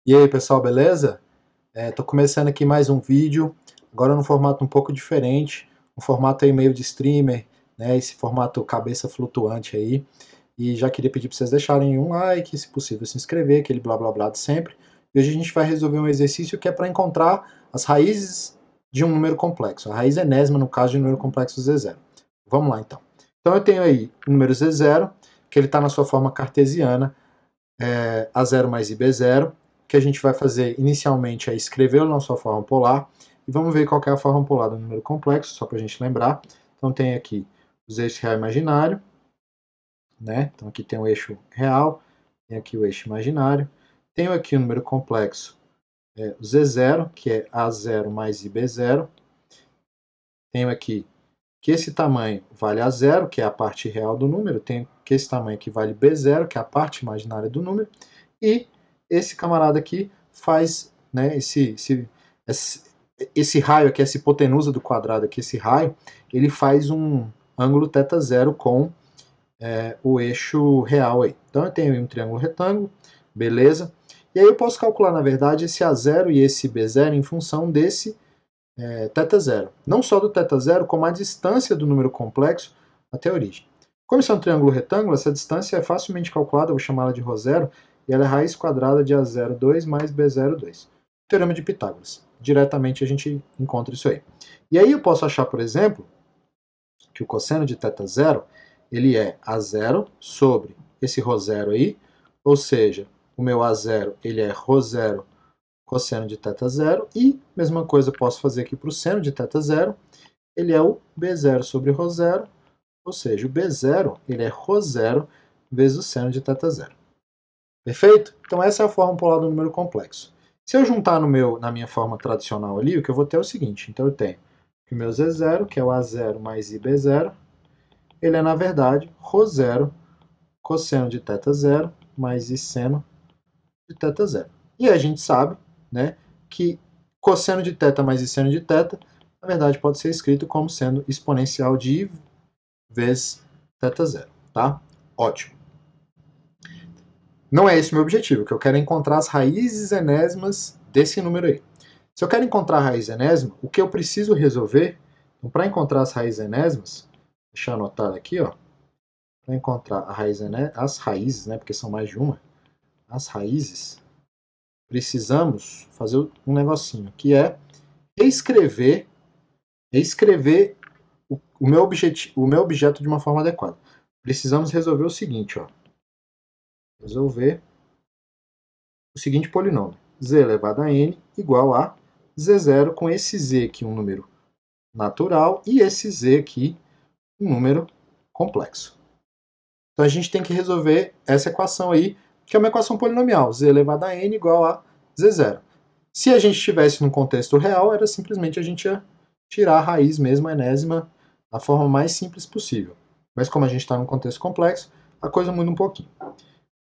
E aí pessoal, beleza? Tô começando aqui mais um vídeo, agora num formato um pouco diferente, um formato aí meio de streamer, né? Esse formato cabeça flutuante aí. E já queria pedir para vocês deixarem um like, se possível se inscrever, aquele blá blá blá de sempre. E hoje a gente vai resolver um exercício que é para encontrar as raízes de um número complexo, a raiz enésima no caso de um número complexo Z0. Vamos lá então. Então eu tenho aí o número Z0, que ele está na sua forma cartesiana, A0 mais IB0, que a gente vai fazer inicialmente é escrevê-lo na sua forma polar, e vamos ver qual é a forma polar do número complexo, só para a gente lembrar. Então tem aqui os eixos real e imaginário, né? Então aqui tem o eixo real, tem aqui o eixo imaginário, tenho aqui o número complexo, o Z0, que é A0 mais IB0, tenho aqui que esse tamanho vale A0, que é a parte real do número, tenho que esse tamanho aqui vale B0, que é a parte imaginária do número, e esse camarada aqui faz, né, esse raio aqui, essa hipotenusa do quadrado aqui, esse raio, ele faz um ângulo θ0 com o eixo real aí. Então eu tenho um triângulo retângulo, beleza? E aí eu posso calcular, na verdade, esse A0 e esse B0 em função desse θ0. Não só do θ0, como a distância do número complexo até a origem. Como isso é um triângulo retângulo, essa distância é facilmente calculada, eu vou chamá-la de ρ0, e ela é raiz quadrada de A02 mais B02. Teorema de Pitágoras. Diretamente a gente encontra isso aí. E aí eu posso achar, por exemplo, que o cosseno de θ0 ele é A0 sobre esse ρ0 aí, ou seja, o meu A0 ele é ρ0 cosseno de θ0, e mesma coisa eu posso fazer aqui para o seno de θ0, ele é o B0 sobre ρ0, ou seja, o B0 ele é ρ0 vezes o seno de θ0. Perfeito? Então essa é a forma polar do número complexo. Se eu juntar na minha forma tradicional ali, o que eu vou ter é o seguinte, então eu tenho que o meu Z0, que é o A0 mais IB0, ele é na verdade ρ0 cosseno de θ0 mais I seno de θ0. E a gente sabe, né, que cosseno de θ mais I seno de θ, na verdade pode ser escrito como sendo exponencial de I vezes θ0, tá? Ótimo. Não é esse o meu objetivo, o que eu quero é encontrar as raízes enésimas desse número aí. Se eu quero encontrar a raiz enésima, o que eu preciso resolver, então, para encontrar as raízes enésimas, deixa eu anotar aqui, ó, para encontrar as raízes, né, porque são mais de uma, as raízes, precisamos fazer um negocinho, que é reescrever o meu objeto de uma forma adequada. Precisamos resolver o seguinte, ó, resolver o seguinte polinômio, z elevado a n igual a z0 com esse z aqui, um número natural, e esse z aqui, um número complexo. Então a gente tem que resolver essa equação aí, que é uma equação polinomial, z elevado a n igual a z0. Se a gente estivesse no contexto real, era simplesmente a gente ia tirar a raiz mesmo, a enésima, da forma mais simples possível. Mas como a gente está num contexto complexo, a coisa muda um pouquinho.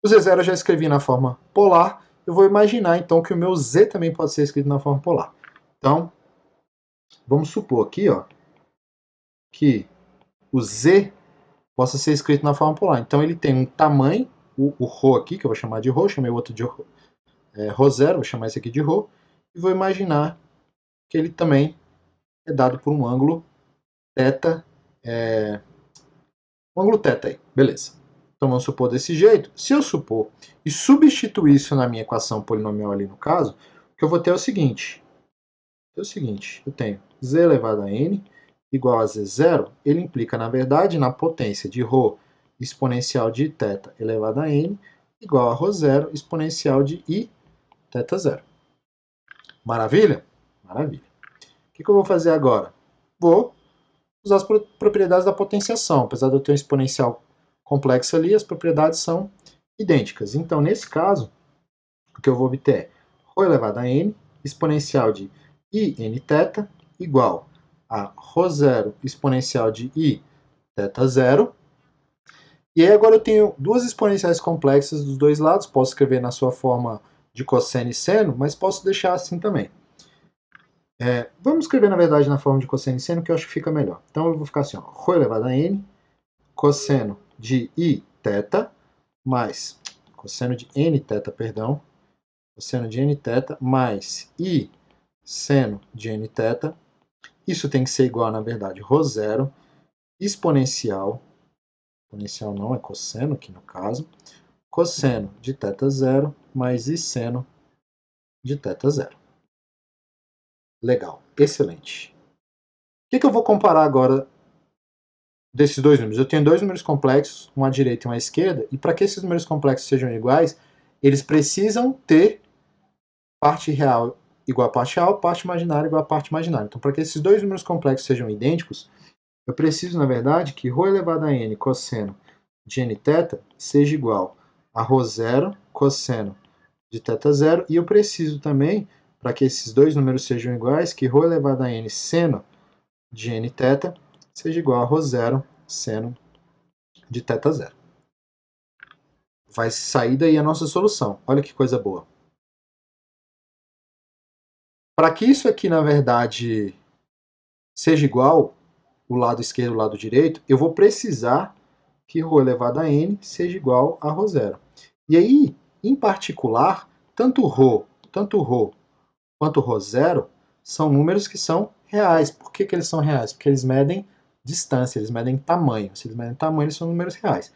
O z0 eu já escrevi na forma polar, eu vou imaginar então que o meu z também pode ser escrito na forma polar. Então, vamos supor aqui, ó, que o z possa ser escrito na forma polar. Então ele tem um tamanho, o ρ aqui, que eu vou chamar de ρ, chamei o outro de ρ0, vou chamar esse aqui de ρ, e vou imaginar que ele também é dado por um ângulo θ, um ângulo θ aí, beleza. Então vamos supor desse jeito. Se eu supor e substituir isso na minha equação polinomial ali no caso, o que eu vou ter é o seguinte. Eu tenho z elevado a n igual a z0, ele implica, na verdade, na potência de ρ exponencial de θ elevado a n igual a ρ0 exponencial de i θ0. Maravilha? Maravilha. O que eu vou fazer agora? Vou usar as propriedades da potenciação. Apesar de eu ter um exponencial complexo ali, as propriedades são idênticas. Então, nesse caso, o que eu vou obter é ρ elevado a n exponencial de i n θ igual a ρ0 exponencial de i θ0. E aí agora eu tenho duas exponenciais complexas dos dois lados, posso escrever na sua forma de cosseno e seno, mas posso deixar assim também. Vamos escrever, na verdade, na forma de cosseno e seno, que eu acho que fica melhor. Então eu vou ficar assim, ó, ρ elevado a n, cosseno de i θ, mais cosseno de n θ, perdão, cosseno de nθ mais I seno de nθ. Isso tem que ser igual, na verdade, ρ0 exponencial não, é cosseno aqui no caso, cosseno de θ0 mais I seno de θ0. Legal, excelente. O que eu vou comparar agora desses dois números? Eu tenho dois números complexos, um à direita e um à esquerda, e para que esses números complexos sejam iguais, eles precisam ter parte real igual a parte real, parte imaginária igual a parte imaginária. Então, para que esses dois números complexos sejam idênticos, eu preciso, na verdade, que ρ elevado a n cosseno de nθ seja igual a ρ0 cosseno de θ0, e eu preciso também, para que esses dois números sejam iguais, que ρ elevado a n seno de nθ seja igual a ρ0 seno de θ0. Vai sair daí a nossa solução. Olha que coisa boa. Para que isso aqui, na verdade, seja igual, o lado esquerdo e o lado direito, eu vou precisar que ρ elevado a n seja igual a ρ0. E aí, em particular, tanto ρ quanto ρ0 são números que são reais. Por que eles são reais? Porque eles medem distância, eles medem tamanho. Se eles medem tamanho, eles são números reais.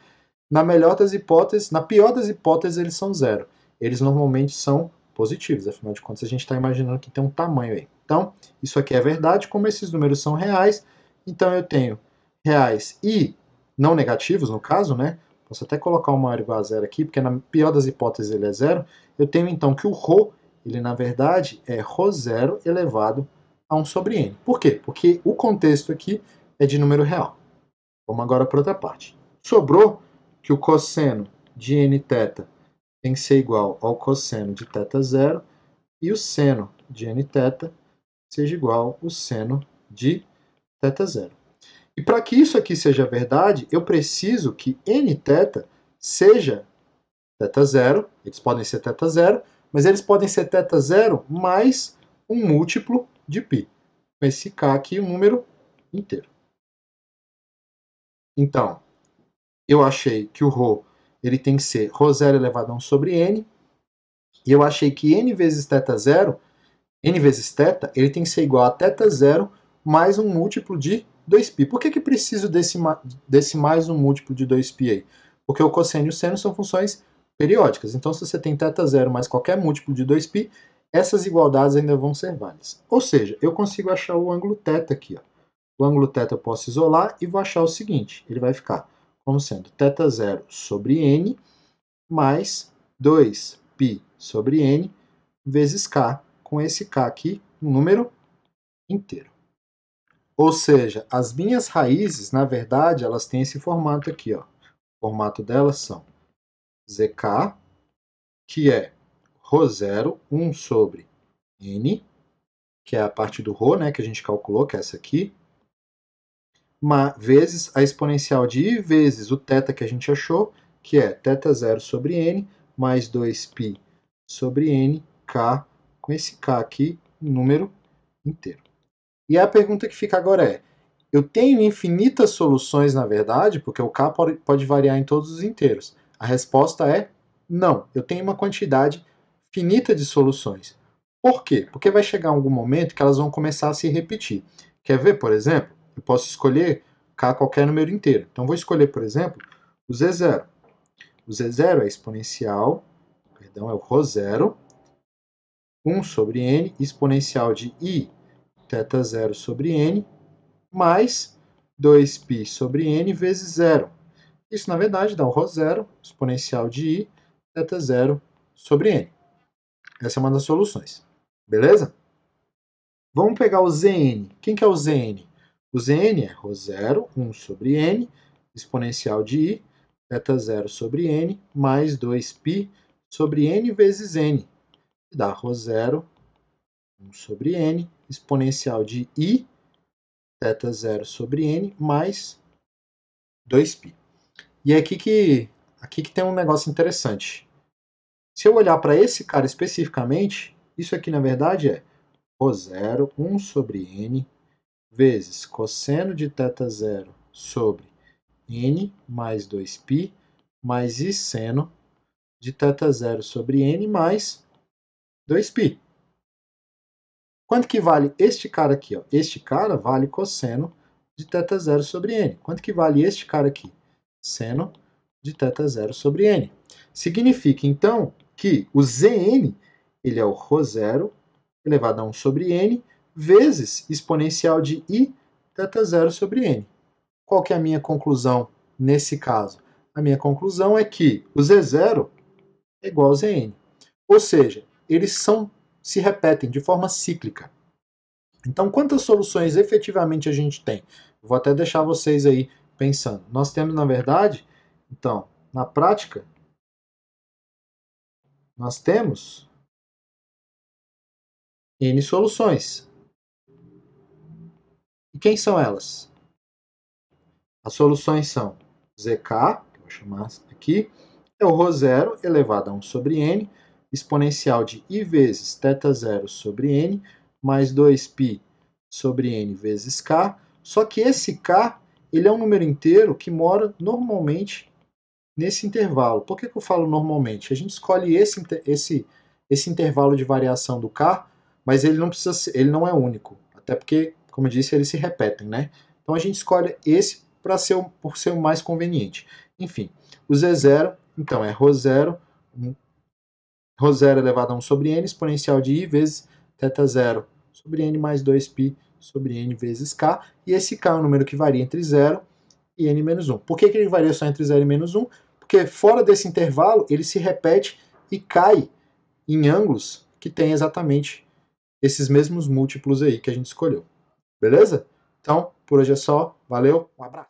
Na melhor das hipóteses, na pior das hipóteses, eles são zero. Eles normalmente são positivos, afinal de contas a gente está imaginando que tem um tamanho aí. Então, isso aqui é verdade, como esses números são reais, então eu tenho reais e não negativos, no caso, né? Posso até colocar o maior igual a zero aqui, porque na pior das hipóteses ele é zero. Eu tenho então que o ρ, ele na verdade é ρ0 elevado a 1 sobre n. Por quê? Porque o contexto aqui é de número real. Vamos agora para outra parte. Sobrou que o cosseno de nθ tem que ser igual ao cosseno de θ0 e o seno de nθ seja igual ao seno de θ0. E para que isso aqui seja verdade, eu preciso que nθ seja θ0, eles podem ser θ0, mas eles podem ser θ0 mais um múltiplo de π. Com esse k aqui, um número inteiro. Então, eu achei que o ρ ele tem que ser ρ0 elevado a 1 sobre n, e eu achei que n vezes θ0, n vezes θ, ele tem que ser igual a θ0 mais um múltiplo de 2π. Por que preciso desse mais um múltiplo de 2π aí? Porque o cosseno e o seno são funções periódicas. Então, se você tem θ0 mais qualquer múltiplo de 2π, essas igualdades ainda vão ser válidas. Ou seja, eu consigo achar o ângulo θ aqui. Ó. O ângulo θ eu posso isolar e vou achar o seguinte. Ele vai ficar como sendo θ0 sobre n mais 2π sobre n vezes k, com esse k aqui, um número inteiro. Ou seja, as minhas raízes, na verdade, elas têm esse formato aqui. Ó. O formato delas são zk, que é ρ0, 1 sobre n, que é a parte do ρ, né, que a gente calculou, que é essa aqui, vezes a exponencial de i vezes o θ que a gente achou, que é θ0 sobre n, mais 2π sobre n, k, com esse k aqui, um número inteiro. E a pergunta que fica agora é, eu tenho infinitas soluções, na verdade, porque o k pode variar em todos os inteiros. A resposta é não, eu tenho uma quantidade finita de soluções. Por quê? Porque vai chegar algum momento que elas vão começar a se repetir. Quer ver, por exemplo? Eu posso escolher k qualquer número inteiro. Então, vou escolher, por exemplo, o z0. O z0 é exponencial, perdão, é o ρ0, 1 sobre n, exponencial de i θ0 sobre n, mais 2π sobre n vezes 0. Isso, na verdade, dá o ρ0, exponencial de i θ0 sobre n. Essa é uma das soluções. Beleza? Vamos pegar o Zn. Quem que é o Zn? O Zn é ρ0, 1 sobre n, exponencial de i, θ0 sobre n, mais 2π sobre n vezes n. Que dá ρ0, 1 sobre n, exponencial de i, θ0 sobre n, mais 2π. E é aqui que tem um negócio interessante. Se eu olhar para esse cara especificamente, isso aqui na verdade é ρ0, 1 sobre n, vezes cosseno de θ0 sobre n mais 2π, mais i seno de θ0 sobre n mais 2π. Quanto que vale este cara aqui? Ó? Este cara vale cosseno de θ0 sobre n. Quanto que vale este cara aqui? Seno de θ0 sobre n. Significa, então, que o Zn ele é o ρ0 elevado a 1 sobre n vezes exponencial de I θ0 sobre n. Qual que é a minha conclusão nesse caso? A minha conclusão é que o Z0 é igual ao Zn. Ou seja, eles se repetem de forma cíclica. Então, quantas soluções efetivamente a gente tem? Vou até deixar vocês aí pensando. Nós temos, na verdade, então, na prática, nós temos N soluções. E quem são elas? As soluções são ZK, que eu vou chamar aqui, é o ρ0 elevado a 1 sobre n, exponencial de I vezes θ0 sobre n, mais 2π sobre n vezes k, só que esse k ele é um número inteiro que mora normalmente nesse intervalo. Por que eu falo normalmente? A gente escolhe esse intervalo de variação do k, mas ele não precisa ser, ele não é único, até porque, como eu disse, eles se repetem, né? Então a gente escolhe esse por ser o mais conveniente. Enfim, o Z0, então, é ρ0 elevado a 1 sobre n, exponencial de I vezes θ0 sobre n mais 2π sobre n vezes k, e esse k é um número que varia entre 0 e n menos 1. Por que ele varia só entre 0 e menos 1? Porque fora desse intervalo, ele se repete e cai em ângulos que tem exatamente esses mesmos múltiplos aí que a gente escolheu. Beleza? Então, por hoje é só. Valeu, um abraço.